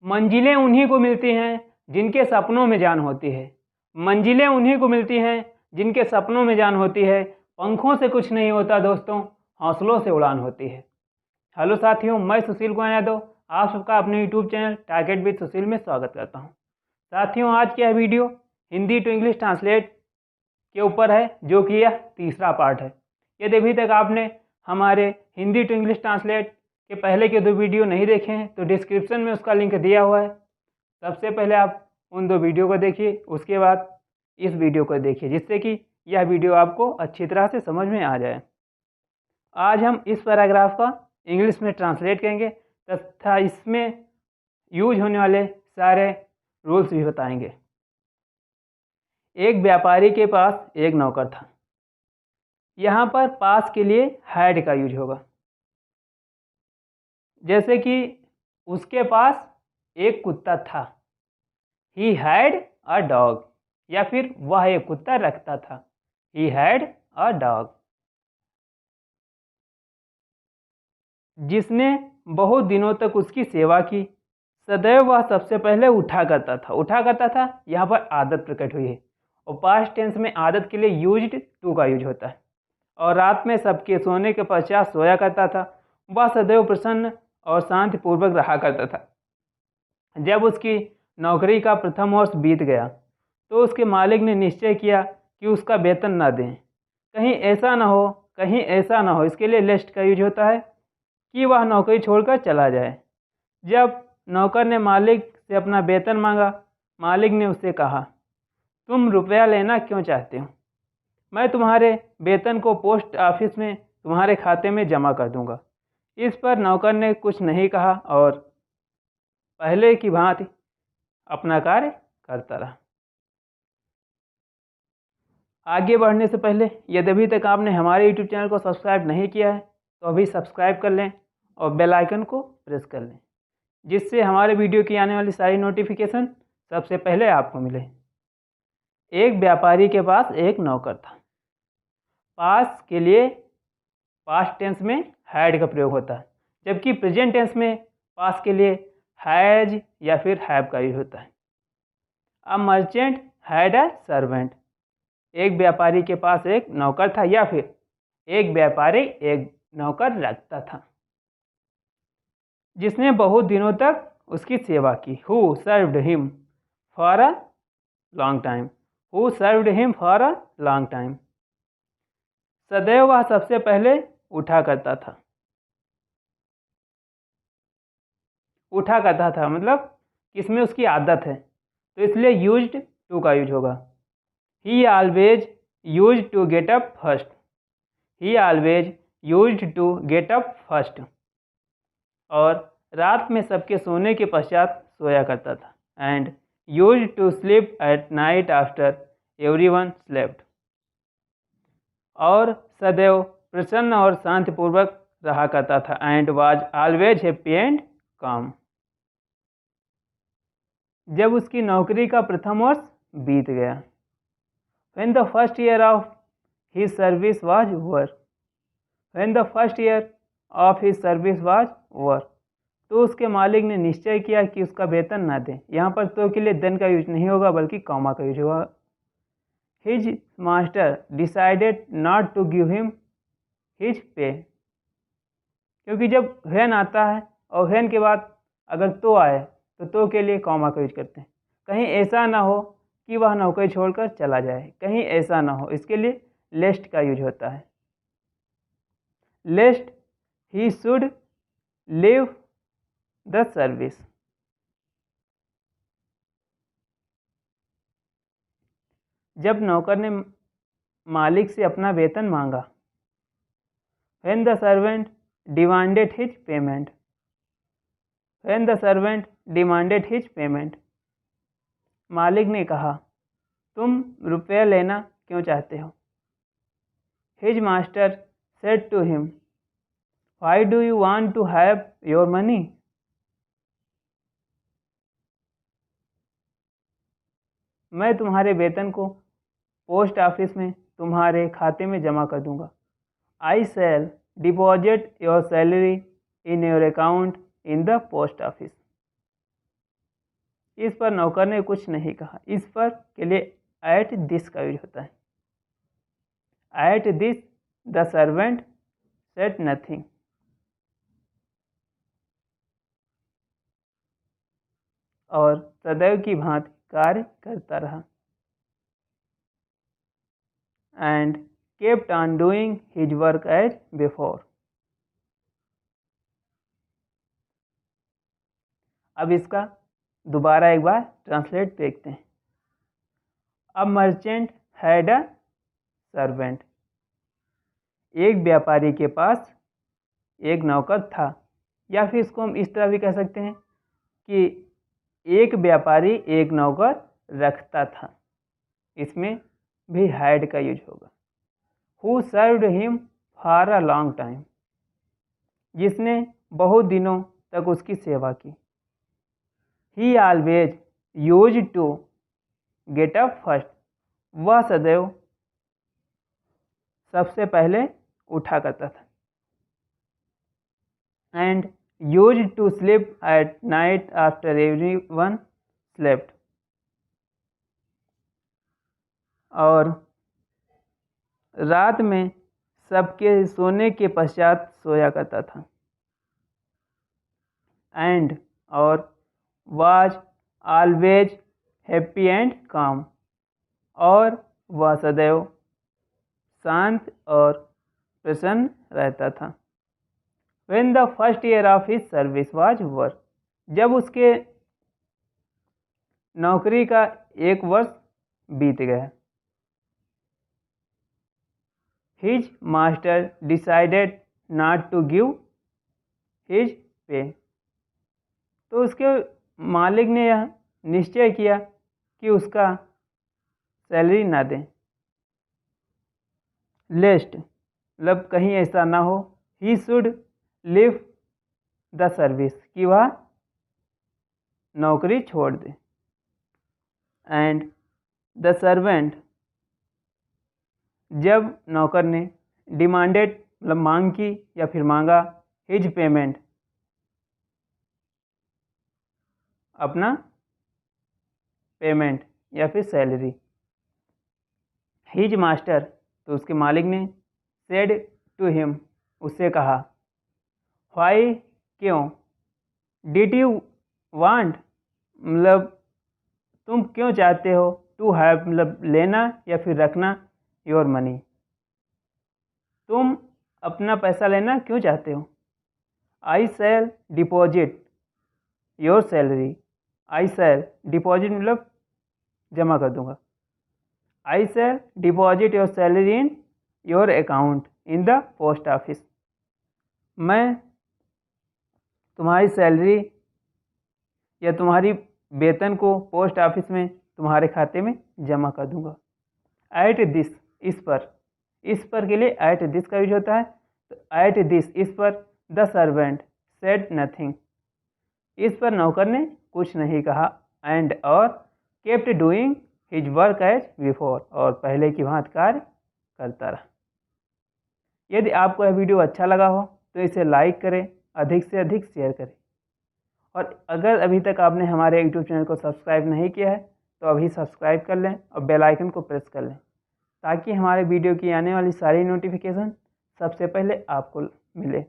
मंजिलें उन्हीं को मिलती हैं जिनके सपनों में जान होती है। मंजिलें उन्हीं को मिलती हैं जिनके सपनों में जान होती है। पंखों से कुछ नहीं होता दोस्तों, हौसलों से उड़ान होती है। हेलो साथियों, मैं सुशील कुमार यादव आप सबका अपने YouTube channel target with Sushil में स्वागत करता हूं। साथियों, आज की यह video Hindi to English translate के ऊपर है, जो कि यह तीसरा पार्ट है। यदि अभी तक आपने हमारे हिंदी टू इंग्लिश ट्रांसलेट के पहले के 2 वीडियो नहीं देखे हैं तो डिस्क्रिप्शन में उसका लिंक दिया हुआ है। सबसे पहले आप उन 2 वीडियो को देखिए, उसके बाद इस वीडियो को देखिए, जिससे कि यह वीडियो आपको अच्छी तरह से समझ में आ जाए। आज हम इस पैराग्राफ का इंग्लिश में ट्रांसलेट करेंगे तथा इसमें यूज होने वाले सारे रूल्स भी बताएंगे। एक व्यापारी के पास एक नौकर था। यहाँ पर पास के लिए हैड का यूज होगा। जैसे कि उसके पास एक कुत्ता था, ही हैड अ डॉग, या फिर वह एक कुत्ता रखता था, ही हैड अ डॉग। जिसने बहुत दिनों तक उसकी सेवा की, सदैव वह सबसे पहले उठा करता था। उठा करता था यहाँ पर आदत प्रकट हुई है, और पास्ट टेंस में आदत के लिए यूज्ड टू का यूज होता है। और रात में सबके सोने के पश्चात सोया करता था। वह सदैव प्रसन्न और शांतिपूर्वक रहा करता था। जब उसकी नौकरी का प्रथम वर्ष बीत गया तो उसके मालिक ने निश्चय किया कि उसका वेतन न दें। कहीं ऐसा ना हो, कहीं ऐसा ना हो, इसके लिए लेस्ट का यूज होता है कि वह नौकरी छोड़कर चला जाए। जब नौकर ने मालिक से अपना वेतन मांगा, मालिक ने उससे कहा, तुम रुपया लेना क्यों चाहते हो? मैं तुम्हारे वेतन को पोस्ट ऑफिस में तुम्हारे खाते में जमा कर दूंगा। इस पर नौकर ने कुछ नहीं कहा और पहले की भांति अपना कार्य करता रहा। आगे बढ़ने से पहले यदि अभी तक आपने हमारे यूट्यूब चैनल को सब्सक्राइब नहीं किया है तो अभी सब्सक्राइब कर लें और बेल आइकन को प्रेस कर लें, जिससे हमारे वीडियो की आने वाली सारी नोटिफिकेशन सबसे पहले आपको मिले। एक व्यापारी के पास एक नौकर था। पास के लिए पास्ट टेंस में हैड का प्रयोग होता है, जबकि प्रेजेंट टेंस में पास के लिए हैज या फिर हैव का यूज होता है। अ मर्चेंट हैड अ सर्वेंट। एक व्यापारी के पास एक नौकर था, या फिर एक व्यापारी एक नौकर रखता था जिसने बहुत दिनों तक उसकी सेवा की। Who served him for a long time. Who served him for a long time. सदैव वह सबसे पहले उठा करता था। उठा करता था मतलब इसमें उसकी आदत है, तो इसलिए यूज्ड टू का यूज होगा। He always used to get up first. He always used to get up first. और रात में सबके सोने के पश्चात सोया करता था। And used to sleep at night after everyone slept. और सदैव प्रसन्न और शांतिपूर्वक रहा करता था। And was always happy and calm. जब उसकी नौकरी का प्रथम वर्ष बीत गया। When the first year of his service was over. When the first year of his service was over. तो उसके मालिक ने निश्चय किया कि उसका वेतन न दें। यहाँ पर तो के लिए देन का यूज नहीं होगा, बल्कि कॉमा का यूज होगा। His master decided not to give him his pay. क्योंकि जब व्हेन आता है और व्हेन के बाद अगर तो आए तो के लिए कॉमा का यूज करते हैं। कहीं ऐसा ना हो कि वह नौकरी छोड़कर चला जाए, कहीं ऐसा ना हो, इसके लिए लेस्ट का यूज होता है। Lest he should leave the service. जब नौकर ने मालिक से अपना वेतन मांगा। When the servant demanded his payment. When the servant demanded his payment. मालिक ने कहा, तुम रुपया लेना क्यों चाहते हो? His master said to him, why do you want to have your money? मैं तुम्हारे वेतन को पोस्ट ऑफिस में तुम्हारे खाते में जमा कर दूंगा। I shall deposit your salary in your account in the post office. इस पर नौकर ने कुछ नहीं कहा। इस पर के लिए एट दिस का यूज होता है। At this the servant said nothing. और सदैव की भांति कार्य करता रहा। And kept on doing his work as before. अब इसका दोबारा एक बार ट्रांसलेट देखते हैं। A merchant had a servant. एक व्यापारी के पास एक नौकर था, या फिर इसको हम इस तरह भी कह सकते हैं कि एक व्यापारी एक नौकर रखता था। इसमें भी हैड का यूज होगा। Who served him for a long time. जिसने बहुत दिनों तक उसकी सेवा की। He always use to get up first. वह सदैव सबसे पहले उठा करता था। And use to sleep at night after everyone slept. और रात में सबके सोने के पश्चात सोया करता था। एंड और वाज ऑलवेज हैप्पी एंड काम। और वह सदैव शांत और प्रसन्न रहता था। When the first year of his service was over। जब उसके नौकरी का एक वर्ष बीत गया। His master decided not to give his pay। तो उसके मालिक ने यह निश्चय किया कि उसका सैलरी ना दें। लेस्ट मतलब कहीं ऐसा ना हो, ही शुड लीव द सर्विस, कि वह नौकरी छोड़ दे। एंड द सर्वेंट, जब नौकर ने डिमांडेड मतलब मांग की या फिर मांगा, हिज पेमेंट अपना पेमेंट या फिर सैलरी। हिज मास्टर तो उसके मालिक ने, सेड टू हिम उससे कहा, व्हाई क्यों, डिड यू वांट मतलब तुम क्यों चाहते हो, टू हैव मतलब लेना या फिर रखना, योर मनी तुम अपना पैसा लेना क्यों चाहते हो। I shall deposit your salary. I shall deposit मतलब जमा कर दूंगा। I shall deposit your salary in your account in the post office. मैं तुम्हारी सैलरी या तुम्हारी वेतन को पोस्ट ऑफिस में तुम्हारे खाते में जमा कर दूंगा। एट दिस, इस पर के लिए एट दिस का यूज होता है। तो एट दिस, इस पर द सर्वेंट सेड नथिंग, इस पर नौकर ने कुछ नहीं कहा। एंड और kept doing his work as before, और पहले की भांति कार्य करता रहा। यदि आपको यह वीडियो अच्छा लगा हो तो इसे लाइक करें, अधिक से अधिक शेयर करें। और अगर अभी तक आपने हमारे यूट्यूब चैनल को सब्सक्राइब नहीं किया है तो अभी सब्सक्राइब कर लें और बेल आइकन को प्रेस कर लें, ताकि हमारे वीडियो की आने वाली सारी नोटिफिकेशन सबसे पहले आपको मिले।